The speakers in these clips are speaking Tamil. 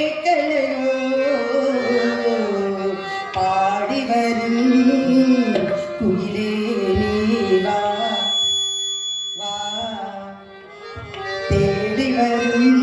கேட்கலையோ பாடி வரும் குயிலே நீ வா வா தேடி வரும்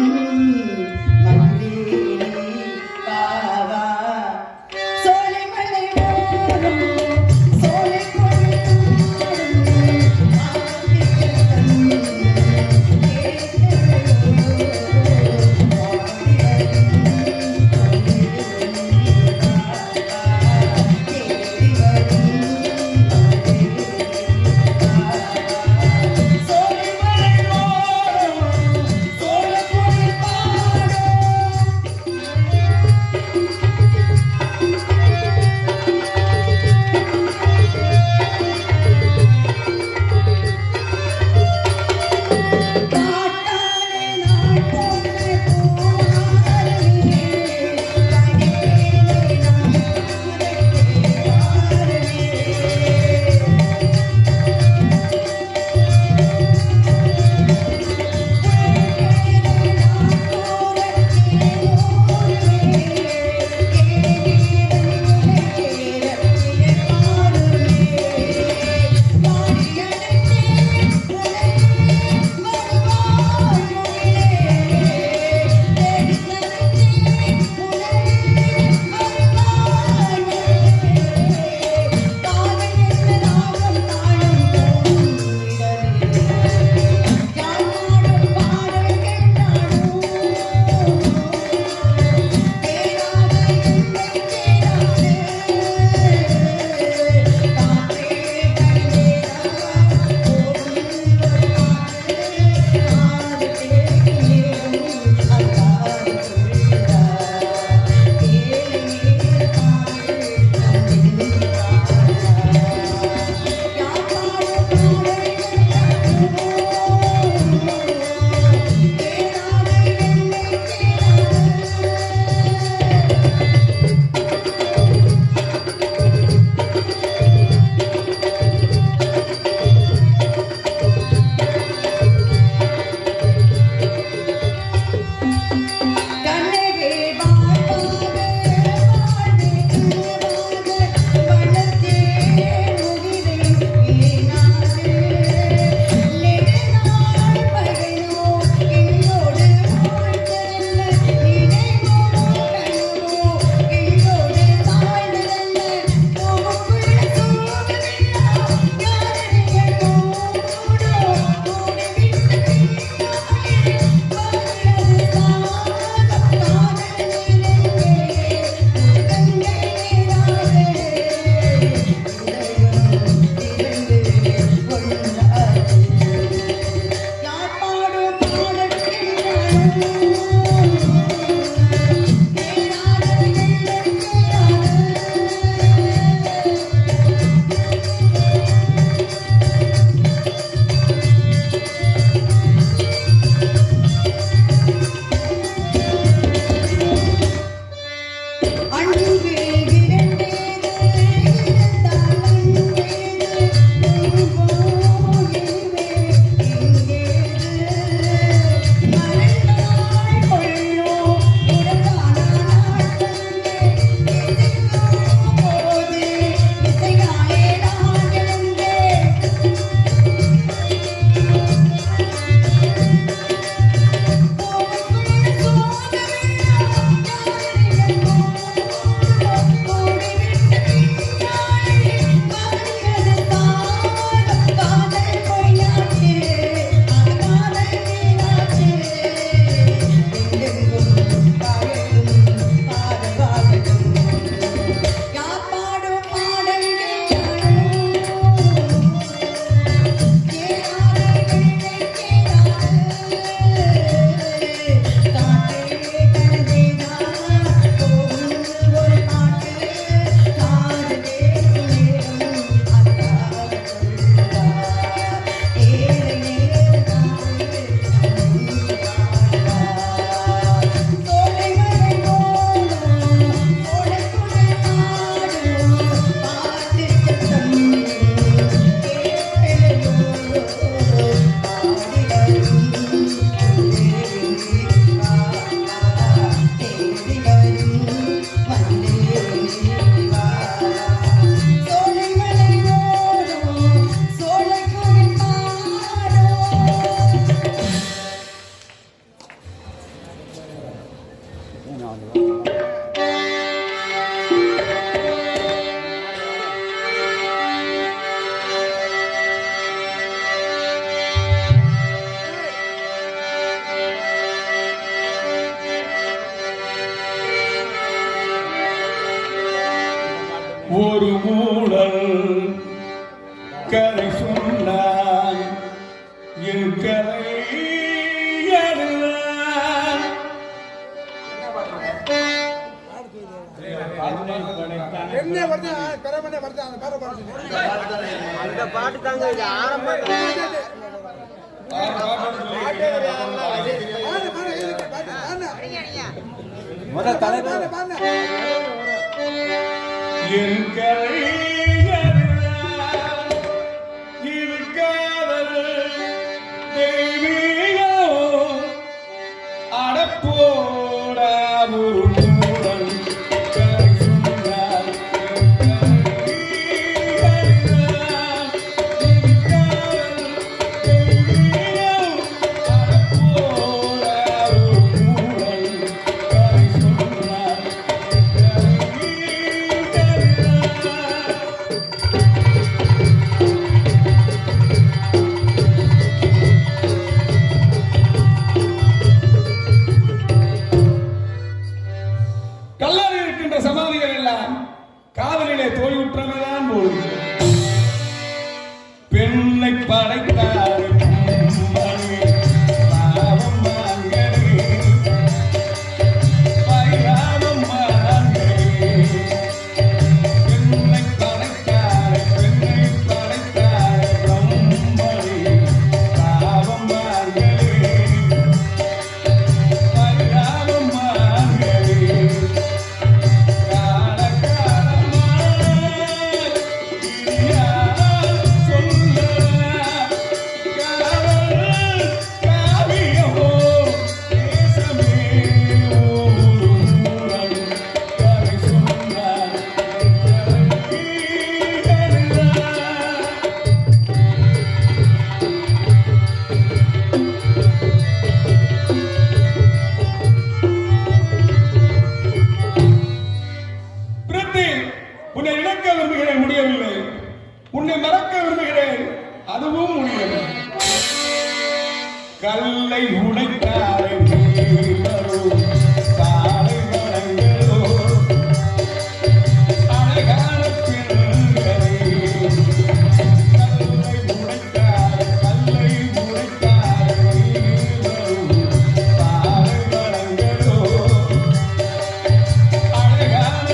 ஒரு மூடல் கதை சொன்னான் என் கதை அந்த பாட்டு தாங்க ஆரம்பம் முதல் தலைவர் என் கதை இருக்காதல் தெய்வீகம் அடப்போடா ஒரு மூடல் கதை சொன்னார் கல்லறையில் இருக்கின்ற சமாதிகள் எல்லாம் காதலிலே தோல்வியுற்றமைதான் போது பெண்ணை படைத்தார் பாவம் மாங்கனே பைராமம் மாங்கனே பெண்ணை படைத்தார் பிரம்மணி பாவம் மாங்கனே பைராமம் மாங்கனே உன்னை இழக்க விரும்புகிறேன், முடியவில்லை. உன்னை மறக்க விரும்புகிறேன், அதுவும் முடியவில்லை. கல்லை உடைத்தாரை சாலை வளங்களோ அழகான பெண்களை கல்லை உடைத்தாரை சாலை வளங்களோ அழகான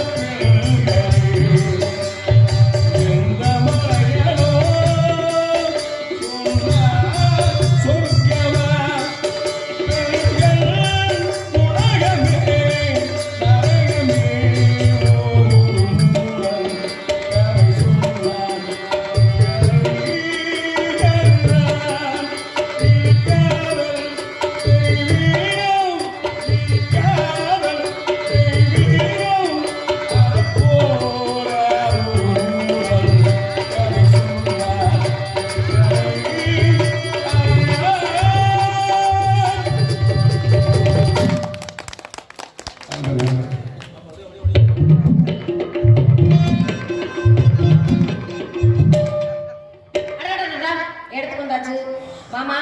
மாமா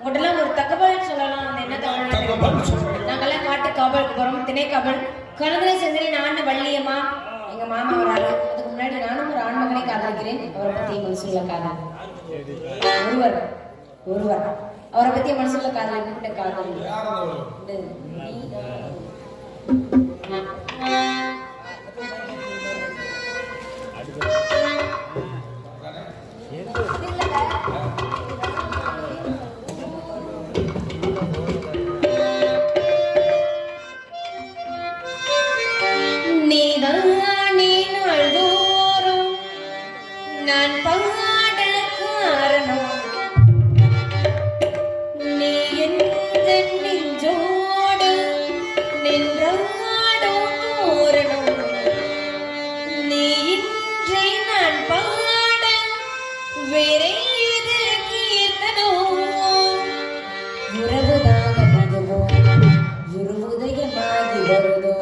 உங்கள்கிட்ட ஒரு தகவல் சொல்லலாம். என்ன தகவல்? நாங்கெல்லாம் காட்டு காவலுக்கு போறோம். திணை காவல் கலந்துரை செந்திரி நான் வள்ளியம்மா எங்க மாமா வராரு. அதுக்கு முன்னாடி நானும் ஒரு ஆண்மகனை காதலிக்கிறேன். அவரை பத்தி மனசுல காதல் ஒருவர் அவரை பத்தி மனசுல காதல் காதல் நான் பாட காரணம் நீ எந்த நெஞ்சோடு நின்றாடோ தோரணம் நீ இன்றை நான் பாட வேறே இது கீர்த்தனோ உறவுதாக மதுவோ உருவுதயமாகி வருதோ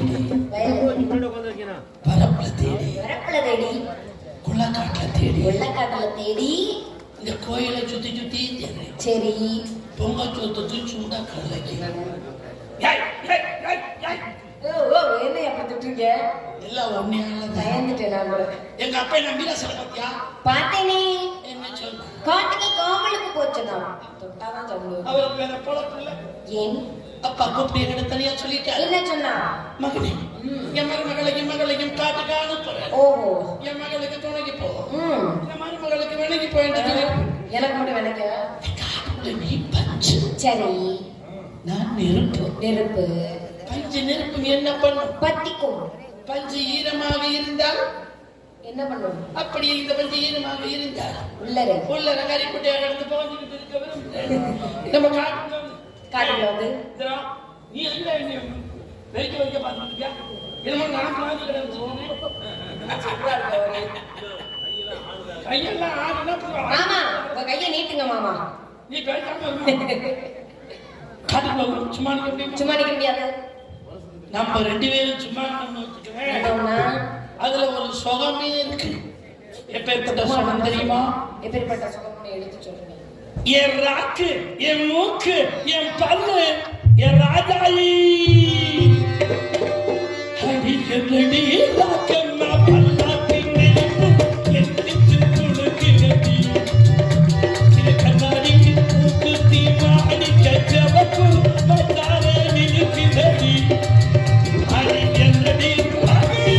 தேடி வயல்ல பரப்புல தேடி வரப்புல தேடி குள்ளக்காட்டுல தேடி வெள்ளக்காட்டுல தேடி இந்த கோயிலை சுத்தி சுத்தி தேடி சரி பொங்கல் சொத்துக்கு சுண்டா கடலைக்கு ஓ ஓ என்ன அப்படி திட்டுறீங்க எல்லாம் ஒன்னையால பயந்துட்டேன் நான் கூட எங்க அப்பா நம்பில சில பத்தியா பார்த்தேனே என்ன சொல்ல காட்டுக்கு காவலுக்கு போச்சுதான் தொட்டாதான் சொல்லுவேன் அவருக்கு வேற பொழப்பு இல்ல ஏன் அப்பா கூப்பிட்டு என்கிட்ட தனியா சொல்லிட்டாரு என்ன சொன்னா மகனே என் மகளையும் காட்டுக்கு அனுப்புறேன் ஓஹோ என் மகளுக்கு துணைக்கு போ ம் என் மருமகளுக்கு வேலைக்கு போயிட்டு எனக்கு மட்டும் விளக்க காட்டுக்குள்ள நீ பஞ்சு சரி நான் நெருப்பு நெருப்பு பஞ்சு நெருப்பு என்ன பண்ணும் பத்திக்கும் பஞ்சு ஈரமாக இருந்தால் என்ன பண்ணும் அப்படி இந்த பஞ்சு ஈரமாக இருந்தால் உள்ளரு உள்ள கறி குட்டியாக கிடந்து போஞ்சுக்கிட்டு இருக்க விரும்புகிறேன் நம்ம காட்டுக்குள்ள வந்து நீ எங்க வெறிக்க வைக்க பார்த்துட்டியா என்னமோ நான் பிளான் கையெல்லாம் ஆடுனா மாமா உங்க கையை நீட்டுங்க மாமா நீ பேசாம காட்டுக்குள்ள சும்மா நிக்க முடியுமா? சும்மா நிக்க முடியாது நம்ம ரெண்டு பேரும் சும்மா வச்சுக்கிறேன் என்னன்னா, அதுல ஒரு சுகமே இருக்கு எப்பேற்பட்ட சுகம் தெரியுமா எப்பேற்பட்ட சுகம்னு எடுத்து சொல்லுங்க என் ராக்கு என் மூக்கு என் பல்லு என் ராஜாயி அடிக்கடி ராக்கம்மா பல்லாக்கின் நெருப்பு என் நெஞ்சு துணுக்குதடி கண்ணாடிக்கு மூக்கு தீமா அடிக்க ஜவக்கு மத்தாரே நிலுக்குதடி அடி என்னடி ராக்கி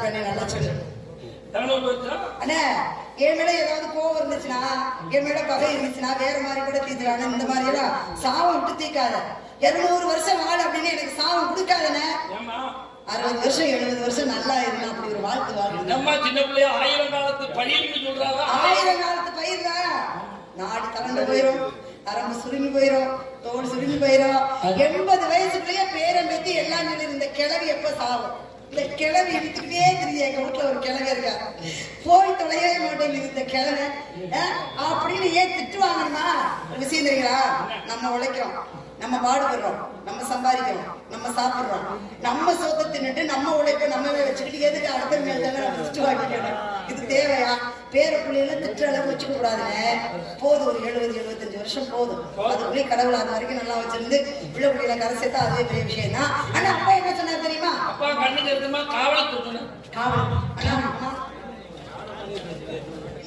இருக்கானே நல்லா சொல்லு. எவ்வளவு வருஷம்? அண்ணே என் மேல ஏதாவது கோவம் இருந்துச்சுன்னா, என் மேல பகை இருந்துச்சுன்னா வேற மாதிரி கூட தீர்த்துறானே. இந்த மாதிரி எல்லாம் சாவம் விட்டு தீக்காத. 200 வருஷம் வாழ அப்படின்னு எனக்கு சாவம் கொடுக்காதண்ணே. ஏம்மா 60 வருஷம் 70 வருஷம் நல்லா இருந்தா அப்படி ஒரு வாழ்க்கை வாழ்க்கை. நம்ம சின்ன பிள்ளைய 1000 காலத்து பயிர்னு சொல்றாங்க. 1000 காலத்து பயிர் தான். நாடு கலந்து போயிரும், நரம்பு சுருங்கி போயிரும், தோல் சுருங்கி போயிரும். 80 வயசுக்குள்ளேயே பேரம் பேத்தி எல்லாம் சொல்லி இந்த கிழவி எப்ப சாவும்? இந்த கிழவி இழுத்துக்கிட்டே தெரியுது. எங்க வீட்டுல ஒரு கிழவி இருக்கா, போய் தொலையவே மாட்டேங்குது இந்த கிழமை அப்படின்னு ஏன் திட்டுவாங்கன்னா ஒரு விஷயம் தெரியுங்களா? நம்ம உழைக்கிறோம், நம்ம பாடுபடுறோம், நம்ம சம்பாதிக்கிறோம், நம்ம சாப்பிடுறோம், நம்ம சொத்தை தின்னுட்டு நம்ம உழைப்ப நம்மவே வச்சுக்கிட்டு எதுக்கு அடுத்த மேல நம்ம திட்டு வாங்கிக்கணும்? இது தேவையா? பேர பிள்ளைகள திட்டு அளவு வச்சுக்க கூடாதுன்னு போதும். ஒரு 70-75 வருஷம் போதும். அதுக்குள்ளே கடவுள் அது வரைக்கும் நல்லா வச்சிருந்து பிள்ளை பிள்ளைகளை கரை சேர்த்தா அதே பெரிய விஷயம் தான். ஆனா அப்பா என்ன சொன்னார் தெரியுமா? அப்பா கண்ணுக்கு இருக்குமா காவலுக்கு இருக்கணும். காவல். ஆனா